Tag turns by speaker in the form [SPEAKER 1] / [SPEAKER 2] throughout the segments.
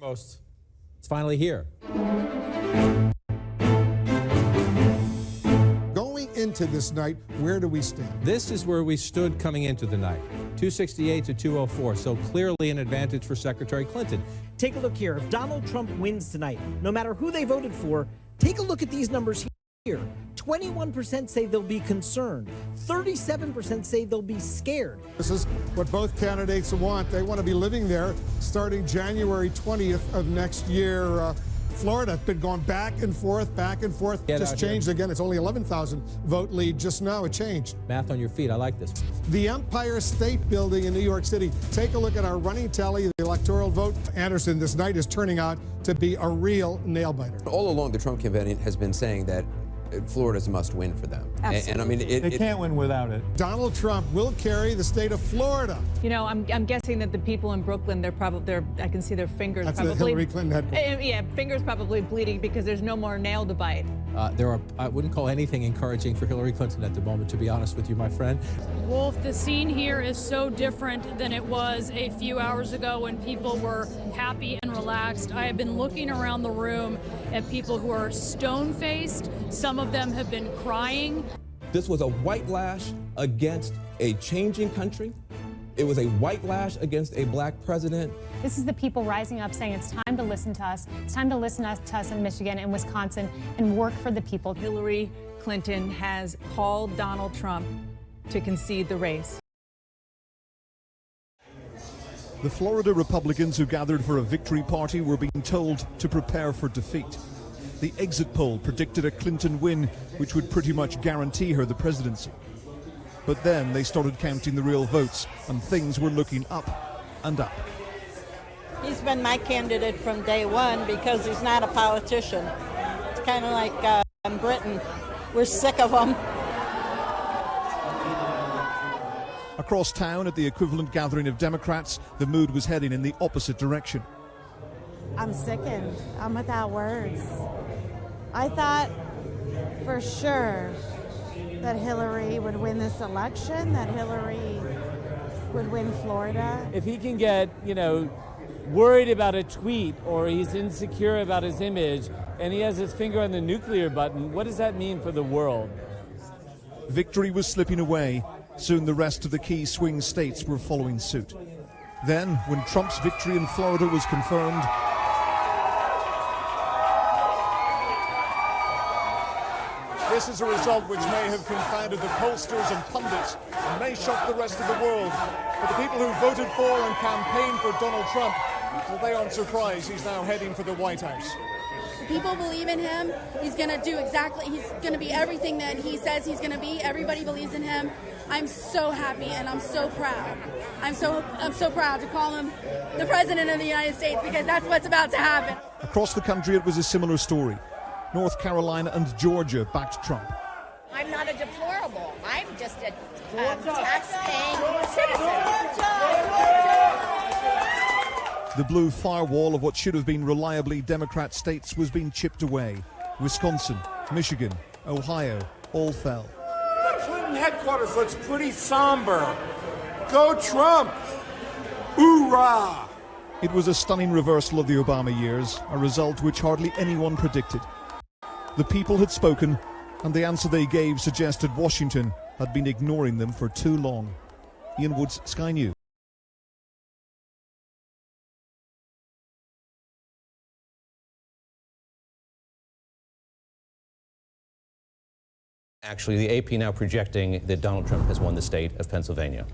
[SPEAKER 1] It's finally here.
[SPEAKER 2] Going into this night, where do we stand?
[SPEAKER 1] This is where we stood coming into the night, 268 to 204, so clearly an advantage for Secretary Clinton.
[SPEAKER 3] Take a look here. If Donald Trump wins tonight, no matter who they voted for, take a look at these numbers here. 21% say they'll be concerned. 37% say they'll be scared.
[SPEAKER 2] This is what both candidates want. They want to be living there starting January 20th of next year. Florida's been going back and forth. Just changed again. It's only 11,000 vote lead just now. It changed.
[SPEAKER 1] Math on your feet. I like this.
[SPEAKER 2] The Empire State Building in New York City. Take a look at our running tally, the electoral vote. Anderson, this night is turning out to be a real nail-biter.
[SPEAKER 4] All along, the Trump campaign has been saying that Florida's a must-win for them. And I mean,
[SPEAKER 5] they can't win without it.
[SPEAKER 2] Donald Trump will carry the state of Florida.
[SPEAKER 6] You know, I'm guessing that the people in Brooklyn, I can see their fingers
[SPEAKER 2] That's
[SPEAKER 6] probably.
[SPEAKER 2] The Hillary Clinton headquarters.
[SPEAKER 6] Yeah, fingers probably bleeding because there's no more nail to bite.
[SPEAKER 1] I wouldn't call anything encouraging for Hillary Clinton at the moment, to be honest with you, my friend.
[SPEAKER 7] Wolf, the scene here is so different than it was a few hours ago when people were happy and relaxed. I have been looking around the room at people who are stone-faced. Some of them have been crying.
[SPEAKER 8] This was a white lash against a changing country. It was a white lash against a black president.
[SPEAKER 9] This is the people rising up saying it's time to listen to us. It's time to listen to us in Michigan and Wisconsin and work for the people.
[SPEAKER 6] Hillary Clinton has called Donald Trump to concede the race.
[SPEAKER 10] The Florida Republicans who gathered for a victory party were being told to prepare for defeat. The exit poll predicted a Clinton win, which would pretty much guarantee her the presidency. But then they started counting the real votes, and things were looking up and up.
[SPEAKER 11] He's been my candidate from day one because he's not a politician. It's kind of like in Britain. We're sick of him.
[SPEAKER 10] Across town at the equivalent gathering of Democrats, the mood was heading in the opposite direction.
[SPEAKER 12] I'm sickened. I'm without words. I thought for sure that Hillary would win this election, that Hillary would win Florida.
[SPEAKER 5] If he can get, worried about a tweet or he's insecure about his image and he has his finger on the nuclear button, what does that mean for the world?
[SPEAKER 10] Victory was slipping away. Soon the rest of the key swing states were following suit. Then, when Trump's victory in Florida was confirmed, this is a result which may have confounded the pollsters and pundits and may shock the rest of the world. But the people who voted for and campaigned for Donald Trump, well, they aren't surprised he's now heading for the White House.
[SPEAKER 13] People believe in him. He's going to do he's going to be everything that he says he's going to be. Everybody believes in him. I'm so happy and I'm so proud. I'm so proud to call him the President of the United States because that's what's about to happen.
[SPEAKER 10] Across the country, it was a similar story. North Carolina and Georgia backed Trump.
[SPEAKER 14] I'm not a deplorable. I'm just a tax-paying citizen.
[SPEAKER 10] The blue firewall of what should have been reliably Democrat states was being chipped away. Wisconsin, Michigan, Ohio, all fell.
[SPEAKER 15] The Clinton headquarters looks pretty somber. Go Trump! Hoorah!
[SPEAKER 10] It was a stunning reversal of the Obama years, a result which hardly anyone predicted. The people had spoken, and the answer they gave suggested Washington had been ignoring them for too long. Ian Woods, Sky News.
[SPEAKER 16] Actually, the AP now projecting that Donald Trump has won the state of Pennsylvania.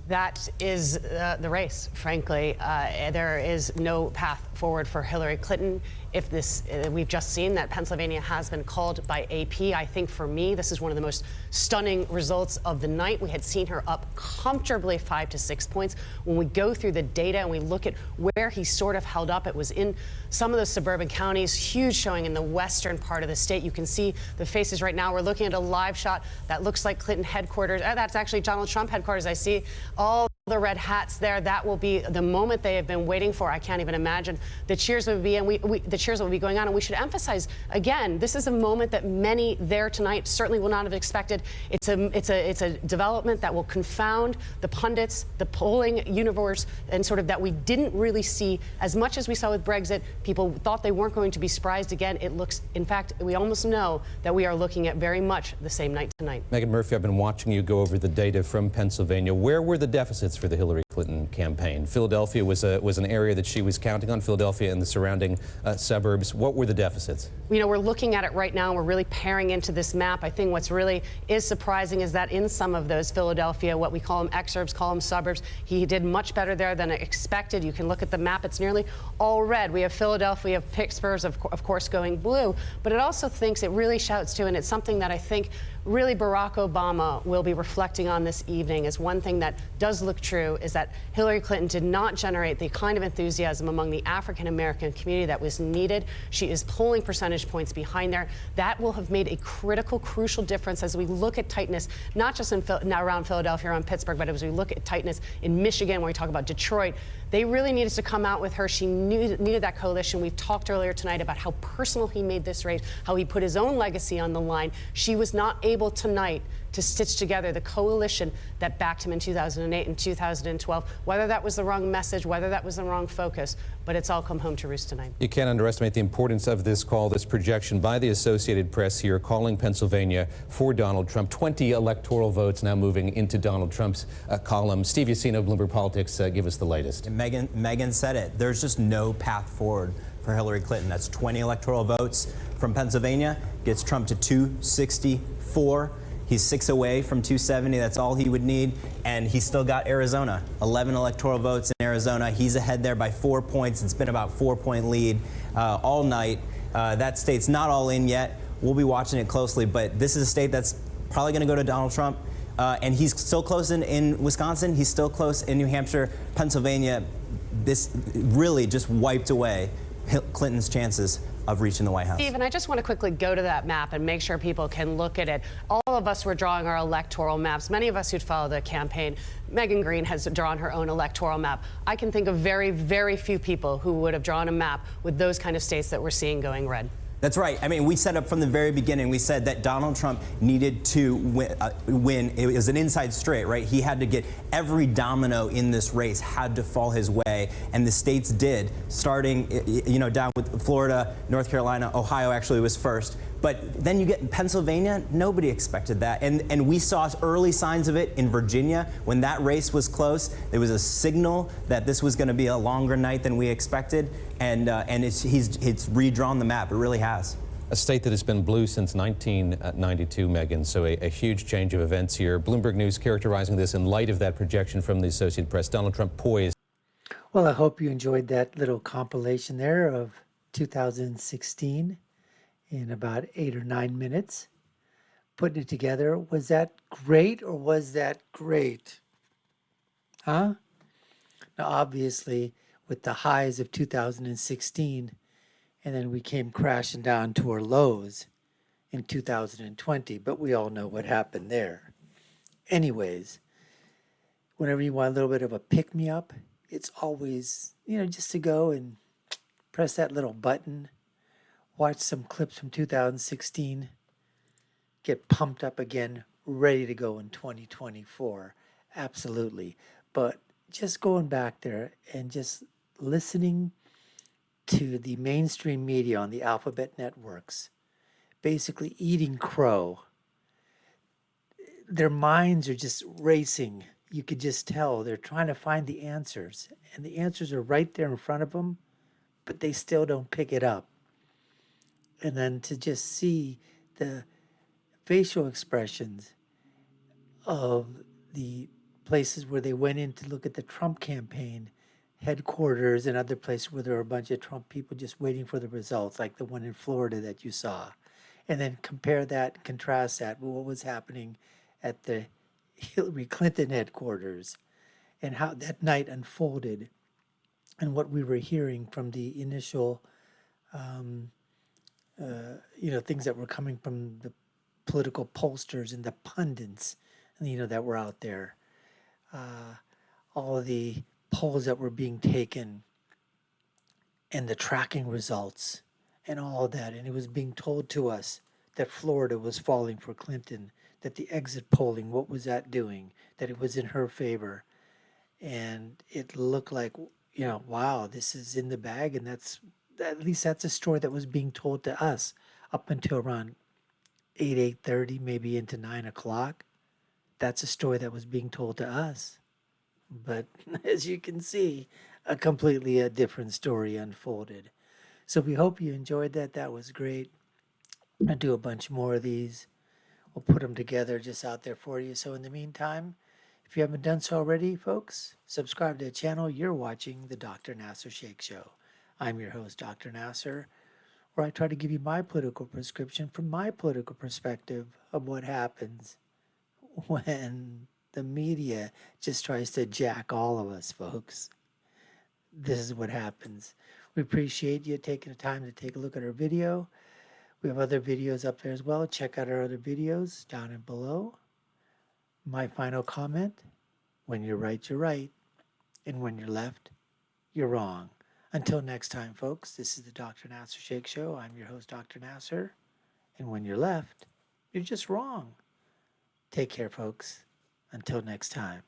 [SPEAKER 17] That is the race, frankly. There is no path forward for Hillary Clinton. If this, we've just seen that Pennsylvania has been called by AP. I think for me, this is one of the most stunning results of the night. We had seen her up comfortably 5 to 6 points. When we go through the data and we look at where he sort of held up, it was in some of the suburban counties, huge showing in the western part of the state. You can see the faces right now. We're looking at a live shot that looks like Clinton headquarters. That's actually Donald Trump headquarters. I see all the red hats there. That will be the moment they have been waiting for. I can't even imagine the cheers will be, and the cheers will be going on. And we should emphasize again, this is a moment that many there tonight certainly will not have expected. It's a development that will confound the pundits, the polling universe, and sort of that we didn't really see as much as we saw with Brexit. People thought they weren't going to be surprised again. It looks, in fact, we almost know that we are looking at very much the same night tonight.
[SPEAKER 16] Meghan Murphy, I've been watching you go over the data from Pennsylvania. Where were the deficits for the Hillary Clinton campaign? Philadelphia was an area that she was counting on, Philadelphia and the surrounding suburbs. What were the deficits?
[SPEAKER 17] You know, we're looking at it right now. We're really paring into this map. I think what's really is surprising is that in some of those Philadelphia, what we call them exurbs, call them suburbs, he did much better there than expected. You can look at the map. It's nearly all red. We have Philadelphia, we have Pittsburgh, of course, going blue. But it also thinks, it really shouts to, and it's something that I think really Barack Obama will be reflecting on this evening, is one thing that does look true is that Hillary Clinton did not generate the kind of enthusiasm among the African-American community that was needed. She is pulling percentage points behind there. That will have made a critical, crucial difference as we look at tightness, not just around Philadelphia, around Pittsburgh, but as we look at tightness in Michigan, when we talk about Detroit. They really needed to come out with her. She needed that coalition. We've talked earlier tonight about how personal he made this race, how he put his own legacy on the line. She was not able tonight to stitch together the coalition that backed him in 2008 and 2012, whether that was the wrong message, whether that was the wrong focus, but it's all come home to roost tonight.
[SPEAKER 16] You can't underestimate the importance of this call, this projection by the Associated Press here, calling Pennsylvania for Donald Trump. 20 electoral votes now moving into Donald Trump's column. Steve Yassino, Bloomberg Politics, give us the latest.
[SPEAKER 18] And Meghan said it. There's just no path forward for Hillary Clinton. That's 20 electoral votes from Pennsylvania, gets Trump to 264. He's 6 away from 270. That's all he would need. And he's still got Arizona. 11 electoral votes in Arizona. He's ahead there by 4 points. It's been about 4-point lead all night. That state's not all in yet. We'll be watching it closely. But this is a state that's probably going to go to Donald Trump. And he's still close in Wisconsin. He's still close in New Hampshire. Pennsylvania, this really just wiped away Clinton's chances of reaching the White House.
[SPEAKER 17] Steve, and I just want to quickly go to that map and make sure people can look at it. All of us were drawing our electoral maps. Many of us who'd follow the campaign, Megan Green has drawn her own electoral map. I can think of very, very few people who would have drawn a map with those kind of states that we're seeing going red.
[SPEAKER 18] That's right. I mean, we said up from the very beginning, we said that Donald Trump needed to win. It was an inside straight, right? He had to get every domino in this race had to fall his way, and the states did, starting, down with Florida, North Carolina, Ohio actually was first. But then you get Pennsylvania, nobody expected that. And we saw early signs of it in Virginia. When that race was close, there was a signal that this was going to be a longer night than we expected. And it's redrawn the map. It really has.
[SPEAKER 16] A state that has been blue since 1992, Megan, so a huge change of events here. Bloomberg News characterizing this in light of that projection from the Associated Press. Donald Trump poised.
[SPEAKER 19] Well, I hope you enjoyed that little compilation there of 2016. In about 8 or 9 minutes, putting it together. Was that great or was that great? Huh? Now, obviously, with the highs of 2016, and then we came crashing down to our lows in 2020, but we all know what happened there. Anyways, whenever you want a little bit of a pick-me-up, it's always, just to go and press that little button, watch some clips from 2016, get pumped up again, ready to go in 2024. Absolutely. But just going back there and just listening to the mainstream media on the alphabet networks, basically eating crow. Their minds are just racing. You could just tell they're trying to find the answers. And the answers are right there in front of them, but they still don't pick it up. And then to just see the facial expressions of the places where they went in to look at the Trump campaign headquarters and other places where there were a bunch of Trump people just waiting for the results, like the one in Florida that you saw. And then compare that, contrast that with what was happening at the Hillary Clinton headquarters and how that night unfolded and what we were hearing from the initial things that were coming from the political pollsters and the pundits, that were out there. all of the polls that were being taken and the tracking results and all of that. And it was being told to us that Florida was falling for Clinton, that the exit polling, what was that doing? That it was in her favor. And it looked like, you know, wow, this is in the bag. And that's, at least that's a story that was being told to us up until around 8:30, maybe into 9 o'clock. That's a story that was being told to us. But as you can see, a completely different story unfolded. So we hope you enjoyed that. That was great. I'll do a bunch more of these. We'll put them together just out there for you. So in the meantime, if you haven't done so already, folks, subscribe to the channel. You're watching the Dr. Nassar Sheikh Show. I'm your host, Dr. Nassar, where I try to give you my political prescription from my political perspective of what happens when the media just tries to jack all of us, folks. This is what happens. We appreciate you taking the time to take a look at our video. We have other videos up there as well. Check out our other videos down and below. My final comment, when you're right, you're right. And when you're left, you're wrong. Until next time, folks, this is the Dr. Nassar Sheikh Show. I'm your host, Dr. Nassar. And when you're left, you're just wrong. Take care, folks. Until next time.